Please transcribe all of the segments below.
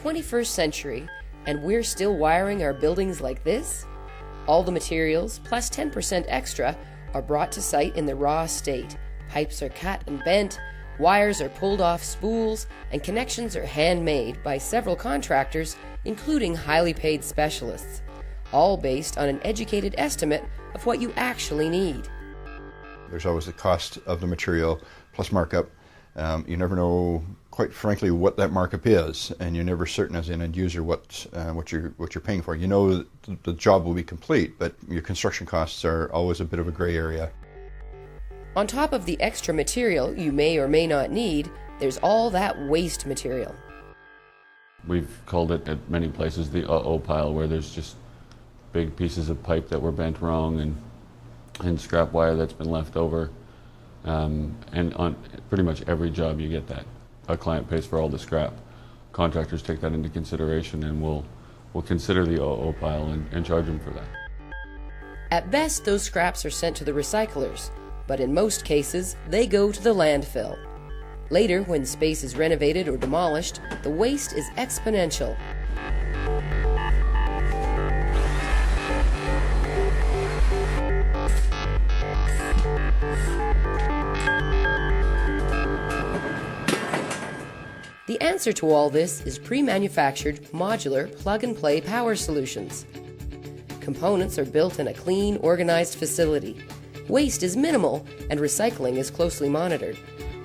21st century, and we're still wiring our buildings like this? All the materials, plus 10% extra, are brought to site in the raw state. Pipes are cut and bent, wires are pulled off spools, and connections are handmade by several contractors, including highly paid specialists, all based on an educated estimate of what you actually need. There's always the cost of the material plus markup. You never know, quite frankly, what that markup is, and you're never certain as an end user what you're paying for. You know the job will be complete, but your construction costs are always a bit of a gray area. On top of the extra material you may or may not need, there's all that waste material. We've called it at many places the uh-oh pile, where there's just big pieces of pipe that were bent wrong and scrap wire that's been left over. And on pretty much every job you get that. A client pays for all the scrap. Contractors take that into consideration, and we'll consider the uh-oh pile and charge them for that. At best, those scraps are sent to the recyclers, but in most cases, they go to the landfill. Later, when space is renovated or demolished, the waste is exponential. The answer to all this is pre-manufactured, modular, plug-and-play power solutions. Components are built in a clean, organized facility. Waste is minimal, and recycling is closely monitored.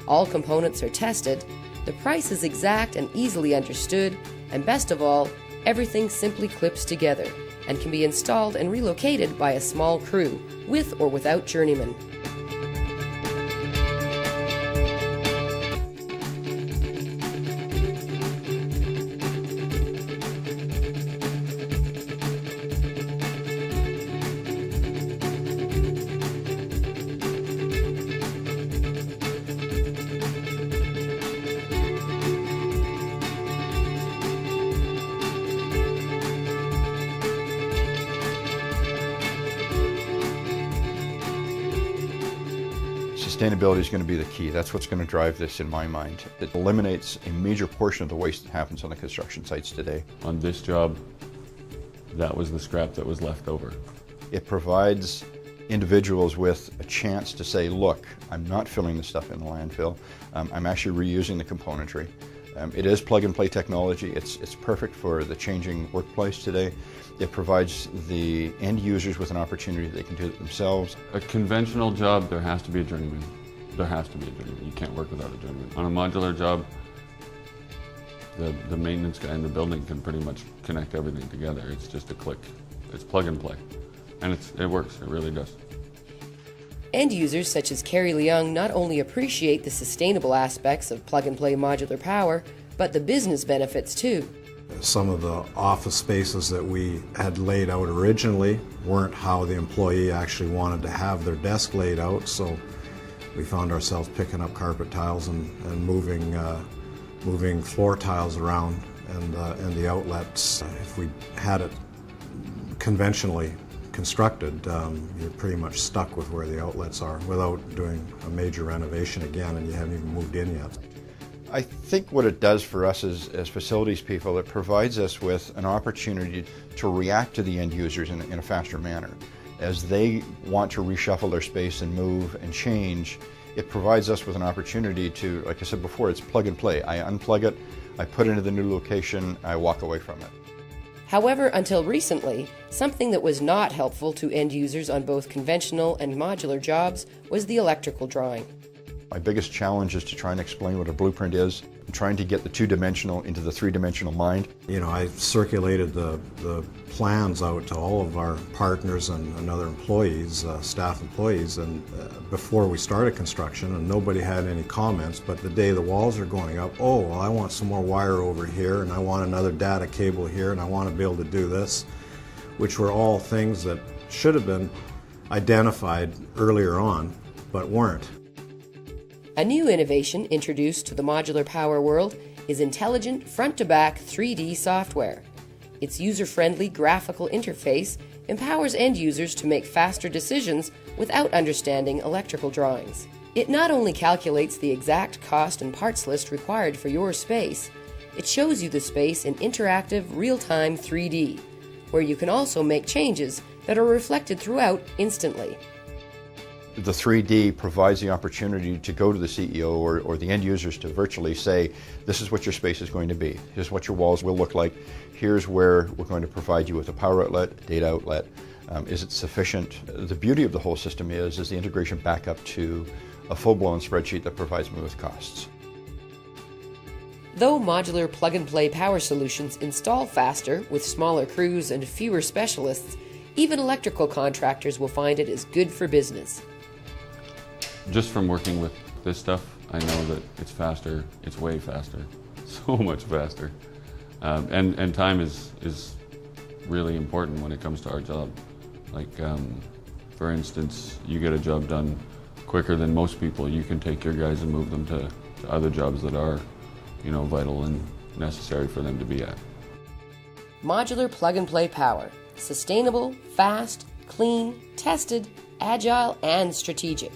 All components are tested, the price is exact and easily understood, and best of all, everything simply clips together and can be installed and relocated by a small crew, with or without journeymen. Sustainability is going to be the key. That's what's going to drive this in my mind. It eliminates a major portion of the waste that happens on the construction sites today. On this job, that was the scrap that was left over. It provides individuals with a chance to say, look, I'm not filling the stuff in the landfill. I'm actually reusing the componentry. It is plug-and-play technology. It's perfect for the changing workplace today. It provides the end users with an opportunity they can do it themselves. A conventional job, there has to be a journeyman. There has to be a journeyman. You can't work without a journeyman. On a modular job, the maintenance guy in the building can pretty much connect everything together. It's just a click. It's plug and play. And it works. It really does. End users such as Carrie Leung not only appreciate the sustainable aspects of plug-and-play modular power, but the business benefits too. Some of the office spaces that we had laid out originally weren't how the employee actually wanted to have their desk laid out, so we found ourselves picking up carpet tiles and moving floor tiles around and the outlets. If we had it conventionally constructed, you're pretty much stuck with where the outlets are without doing a major renovation again, and you haven't even moved in yet. I think what it does for us as facilities people, it provides us with an opportunity to react to the end users in a faster manner. As they want to reshuffle their space and move and change, it provides us with an opportunity to, like I said before, it's plug and play. I unplug it, I put it into the new location, I walk away from it. However, until recently, something that was not helpful to end users on both conventional and modular jobs was the electrical drawing. My biggest challenge is to try and explain what a blueprint is, and trying to get the two-dimensional into the three-dimensional mind. You know, I circulated the plans out to all of our partners and other employees, staff employees, and before we started construction, and nobody had any comments, but the day the walls are going up, oh, well, I want some more wire over here, and I want another data cable here, and I want to be able to do this, which were all things that should have been identified earlier on, but weren't. A new innovation introduced to the modular power world is intelligent front-to-back 3D software. Its user-friendly graphical interface empowers end users to make faster decisions without understanding electrical drawings. It not only calculates the exact cost and parts list required for your space, It shows you the space in interactive, real-time 3D, where you can also make changes that are reflected throughout instantly. The 3D provides the opportunity to go to the CEO or the end users to virtually say, this is what your space is going to be. Here's what your walls will look like. Here's where we're going to provide you with a power outlet, data outlet. Is it sufficient? The beauty of the whole system is the integration back up to a full-blown spreadsheet that provides me with costs. Though modular plug-and-play power solutions install faster with smaller crews and fewer specialists, even electrical contractors will find it is good for business. Just from working with this stuff, I know that it's faster, it's way faster, so much faster. And time is really important when it comes to our job. Like, for instance, you get a job done quicker than most people. You can take your guys and move them to other jobs that are, vital and necessary for them to be at. Modular plug-and-play power. Sustainable, fast, clean, tested, agile, and strategic.